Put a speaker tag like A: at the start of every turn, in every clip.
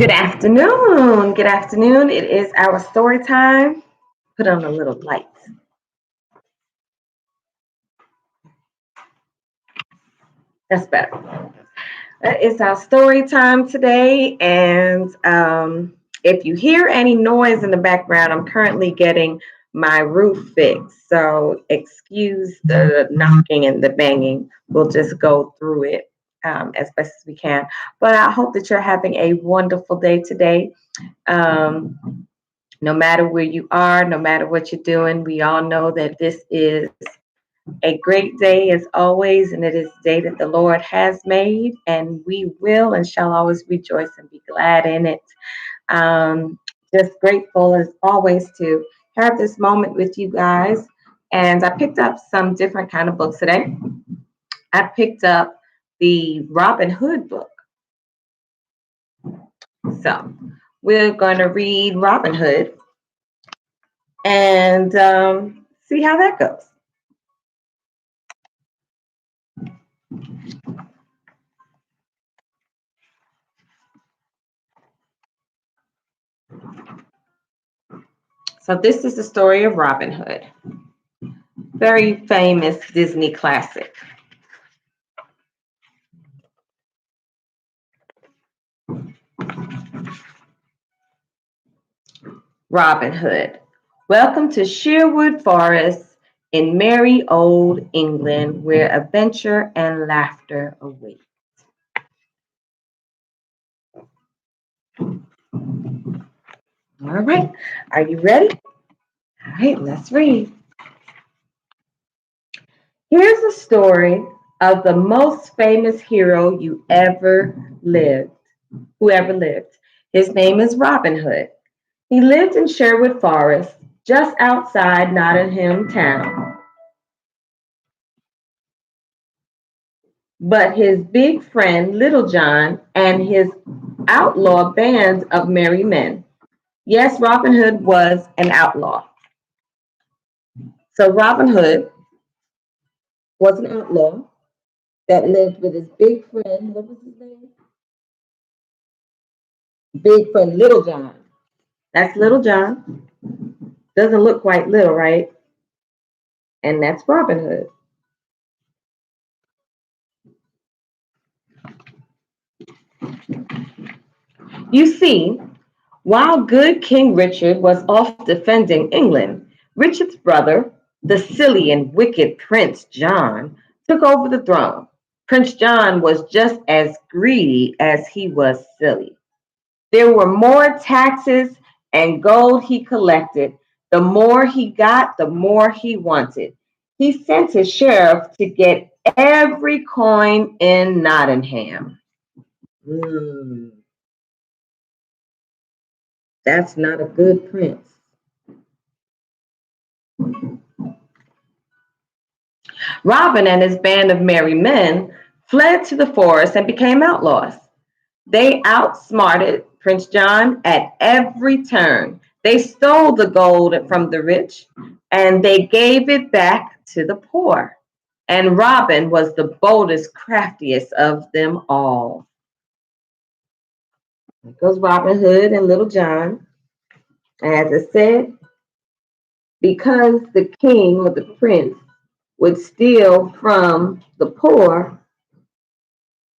A: Good afternoon. Good afternoon. It is our story time. Put on a little light. That's better. It's our story time today. And if you hear any noise in the background, I'm currently getting my roof fixed. So excuse the knocking and the banging. We'll just go through it as best as we can. But I hope that you're having a wonderful day today. No matter where you are, no matter what you're doing, we all know that this is a great day as always, and it is a day that the Lord has made, and we will and shall always rejoice and be glad in it. Um, just grateful as always to have this moment with you guys. And I picked up some different kind of books today. I picked up the Robin Hood book. So we're going to read Robin Hood and see how that goes. So this is the story of Robin Hood, very famous Disney classic. Robin Hood. Welcome to Sherwood Forest in merry old England, where adventure and laughter await. All right, are you ready? All right, let's read. Here's a story of the most famous hero who ever lived. His name is Robin Hood. He lived in Sherwood Forest, just outside Nottingham town. But his big friend Little John and his outlaw band of merry men. Yes, Robin Hood was an outlaw. So Robin Hood was an outlaw that lived with his big friend. What was his name? Big friend Little John. That's Little John. Doesn't look quite little, right? And that's Robin Hood. You see, while good King Richard was off defending England, Richard's brother, the silly and wicked Prince John, took over the throne. Prince John was just as greedy as he was silly. There were more taxes and gold he collected. The more he got, the more he wanted. He sent his sheriff to get every coin in Nottingham. Mm, that's not a good prince. Robin and his band of merry men fled to the forest and became outlaws. They outsmarted Prince John at every turn. They stole the gold from the rich and they gave it back to the poor. And Robin was the boldest, craftiest of them all. There goes Robin Hood and Little John. As I said, because the king or the prince would steal from the poor,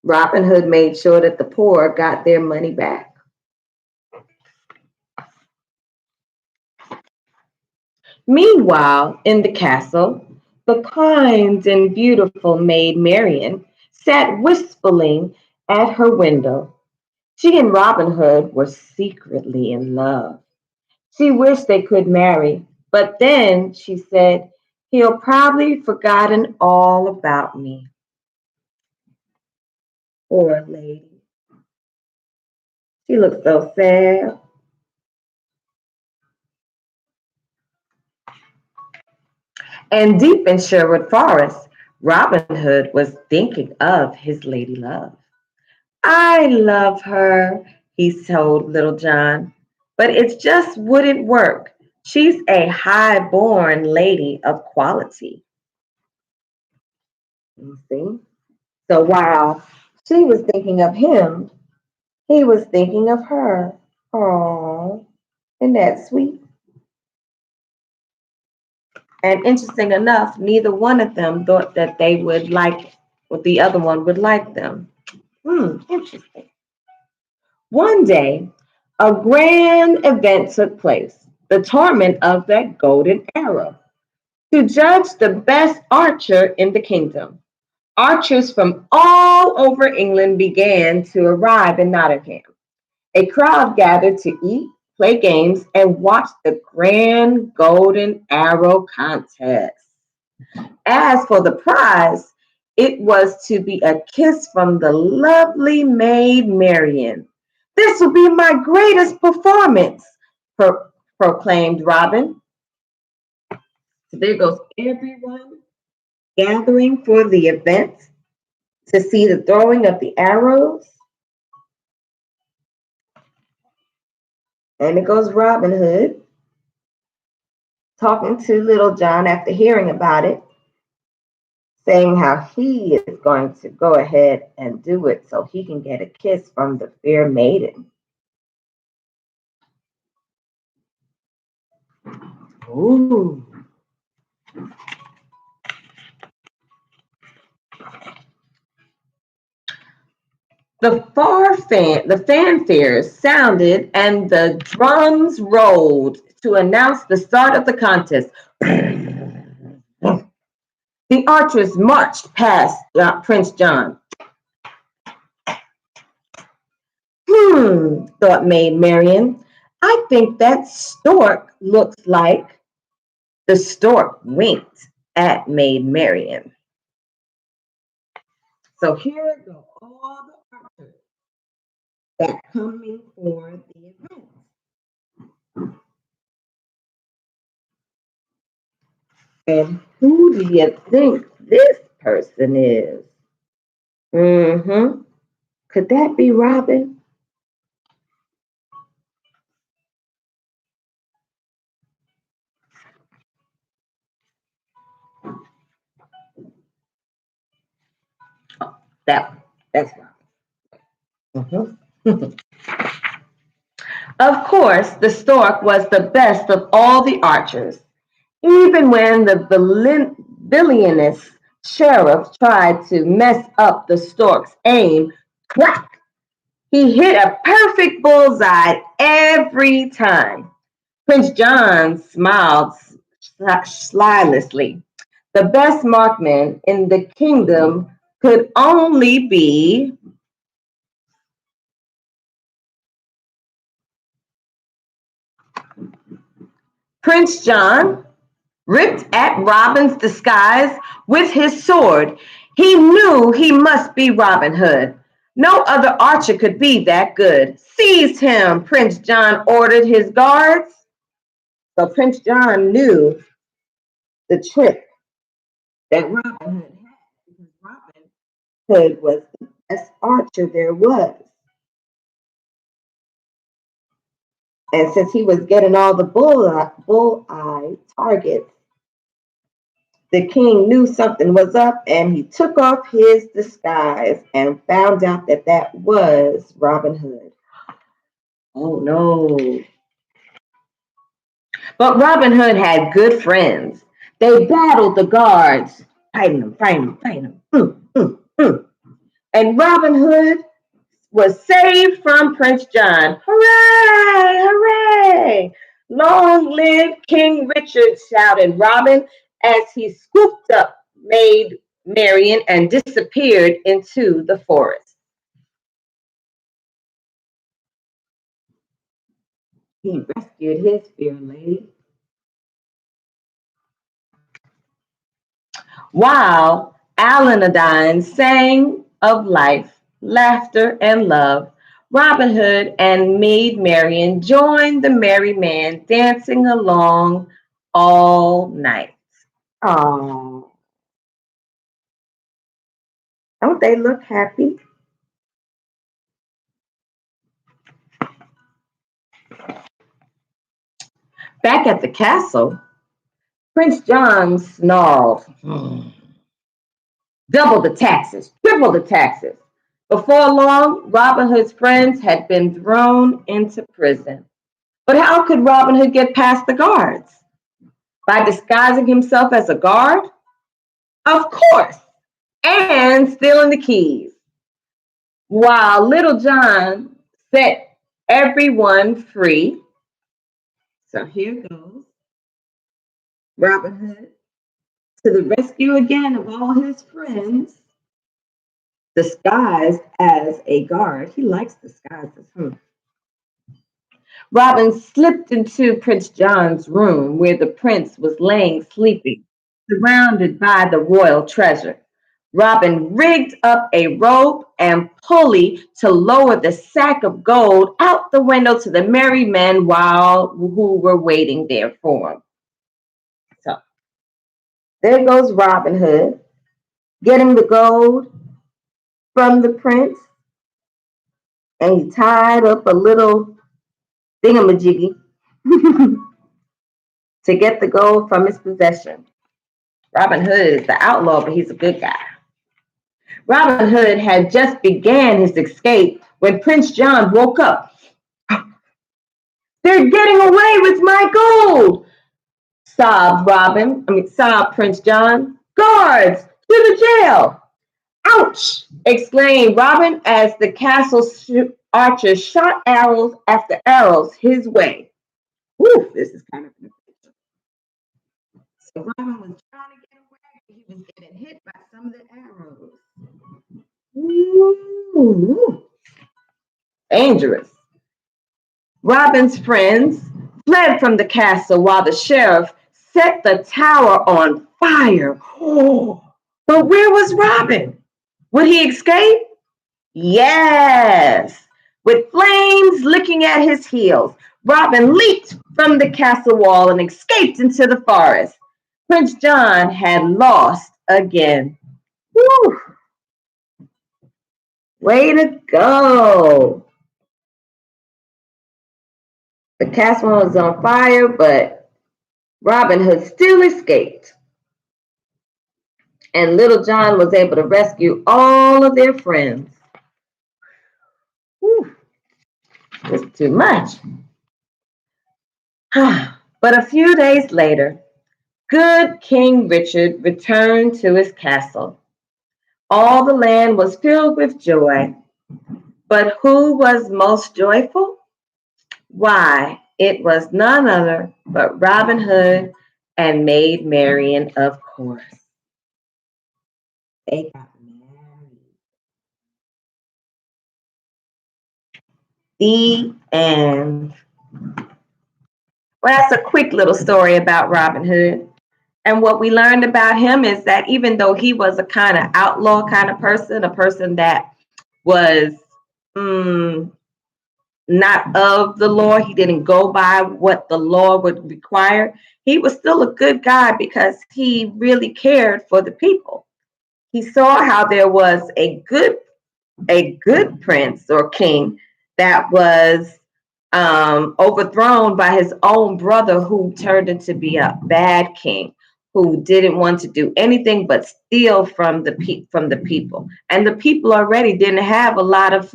A: Robin Hood made sure that the poor got their money back. Meanwhile, in the castle, the kind and beautiful maid Marian sat wistfully at her window. She and Robin Hood were secretly in love. She wished they could marry, but then she said, he'll probably forgotten all about me. Poor lady. She looked so sad. And deep in Sherwood Forest, Robin Hood was thinking of his lady love. I love her, he told Little John, but it just wouldn't work. She's a high-born lady of quality. You see? So while she was thinking of him, He was thinking of her. Oh, isn't that sweet? And interesting enough, neither one of them thought that they would like, what the other one would like them. Interesting. One day, a grand event took place, the tournament of that golden arrow. To judge the best archer in the kingdom, archers from all over England began to arrive in Nottingham. A crowd gathered to eat, play games, and watch the grand golden arrow contest. As for the prize, it was to be a kiss from the lovely maid Marian. This will be my greatest performance, pro- proclaimed Robin. So there goes everyone gathering for the event to see the throwing of the arrows. And it goes Robin Hood talking to Little John after hearing about it, saying how he is going to go ahead and do it so he can get a kiss from the fair maiden. Ooh. The fanfares sounded and the drums rolled to announce the start of the contest. The archers marched past Prince John. Thought Maid Marian. I think that stork looks like the stork winked at Maid Marian. So here go all the archers that coming for the event. And who do you think this person is? Mm-hmm. Could that be Robin? That's Robin. Mhm. Of course, the stork was the best of all the archers. Even when the villainous sheriff tried to mess up the stork's aim, crack, he hit a perfect bullseye every time. Prince John smiled slilessly. The best marksman in the kingdom could only be Prince John. Ripped at Robin's disguise with his sword. He knew he must be Robin Hood. No other archer could be that good. Seize him, Prince John ordered his guards. So Prince John knew the trick that Robin Hood had because Robin Hood was the best archer there was. And since he was getting all the bullseye targets, the king knew something was up and he took off his disguise and found out that that was Robin Hood. Oh no. But Robin Hood had good friends. They battled the guards, fighting them. And Robin Hood was saved from Prince John. Hooray! Hooray! Long live King Richard, shouted Robin as he scooped up Maid Marian and disappeared into the forest. He rescued his fair lady. While Alanadine sang of life, laughter, and love, Robin Hood and Maid Marian joined the merry man dancing along all night. Oh, don't they look happy? Back at the castle, Prince John snarled, double the taxes, triple the taxes. Before long, Robin Hood's friends had been thrown into prison. But how could Robin Hood get past the guards? By disguising himself as a guard? Of course, and stealing the keys. While Little John set everyone free. So here goes Robin Hood to the rescue again of all his friends, disguised as a guard. He likes disguises. Robin slipped into Prince John's room where the prince was laying sleeping, surrounded by the royal treasure. Robin rigged up a rope and pulley to lower the sack of gold out the window to the merry men who were waiting there for him. So there goes Robin Hood, getting the gold from the prince, and he tied up a little thingamajiggy to get the gold from his possession. Robin Hood is the outlaw, but he's a good guy. Robin Hood had just began his escape when Prince John woke up. They're getting away with my gold, sobbed Prince John. Guards, to the jail. Ouch, exclaimed Robin as the castle archers shot arrows after arrows his way. Whew, this is kind of so Robin was trying to get away, but he was getting hit by some of the arrows. Ooh, dangerous. Robin's friends fled from the castle while the sheriff set the tower on fire. Oh, but where was Robin? Would he escape? Yes. With flames licking at his heels, Robin leaped from the castle wall and escaped into the forest. Prince John had lost again. Whew. Way to go. The castle was on fire, but Robin Hood still escaped. And Little John was able to rescue all of their friends. Whew. It's too much. But a few days later, good King Richard returned to his castle. All the land was filled with joy. But who was most joyful? Why, it was none other but Robin Hood and Maid Marian, of course. They got married. The end. Well, that's a quick little story about Robin Hood. And what we learned about him is that even though he was a kind of outlaw kind of person, a person that was not of the law, he didn't go by what the law would require, he was still a good guy because he really cared for the people. He saw how there was a good prince or king that was overthrown by his own brother, who turned into be a bad king, who didn't want to do anything but steal from the people, and the people already didn't have a lot of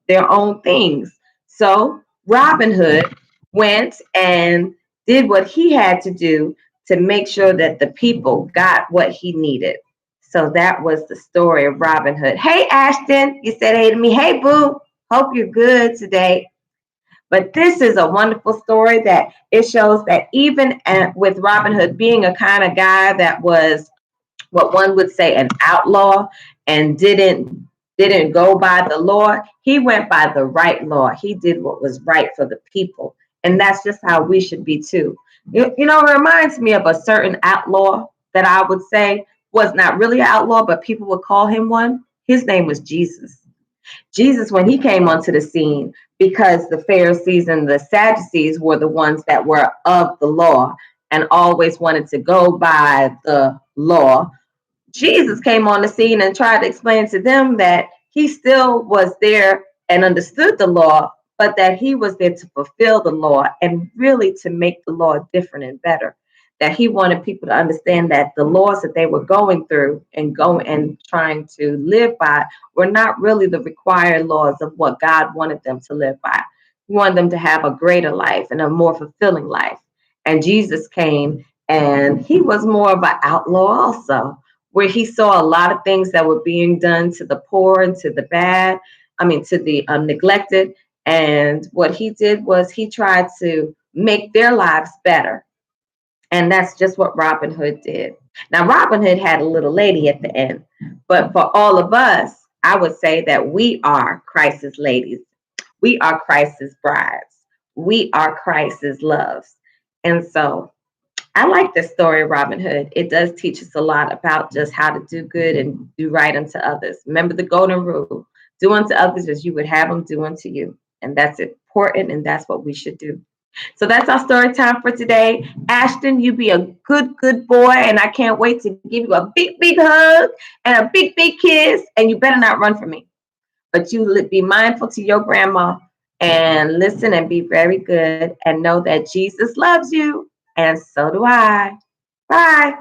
A: their own things. So Robin Hood went and did what he had to do to make sure that the people got what he needed. So that was the story of Robin Hood. Hey, Ashton, you said hey to me. Hey, boo. Hope you're good today. But this is a wonderful story that it shows that even with Robin Hood being a kind of guy that was what one would say an outlaw and didn't go by the law, he went by the right law. He did what was right for the people. And that's just how we should be too. It reminds me of a certain outlaw that I would say was not really an outlaw, but people would call him one. His name was Jesus. Jesus, when he came onto the scene, because the Pharisees and the Sadducees were the ones that were of the law and always wanted to go by the law, Jesus came on the scene and tried to explain to them that he still was there and understood the law, but that he was there to fulfill the law and really to make the law different and better. that he wanted people to understand that the laws that they were going through and going and trying to live by were not really the required laws of what God wanted them to live by. He wanted them to have a greater life and a more fulfilling life. And Jesus came, and he was more of an outlaw also, where he saw a lot of things that were being done to the poor and to the bad, to the neglected. And what he did was he tried to make their lives better. And that's just what Robin Hood did. Now, Robin Hood had a little lady at the end, but for all of us, I would say that we are Christ's ladies. We are Christ's brides. We are Christ's loves. And so I like the story of Robin Hood. It does teach us a lot about just how to do good and do right unto others. Remember the golden rule: do unto others as you would have them do unto you. And that's important, and that's what we should do. So that's our story time for today. Ashton, you be a good boy, and I can't wait to give you a big hug and a big kiss. And you better not run from me, but you be mindful to your grandma and listen and be very good and know that Jesus loves you, and so do I. Bye.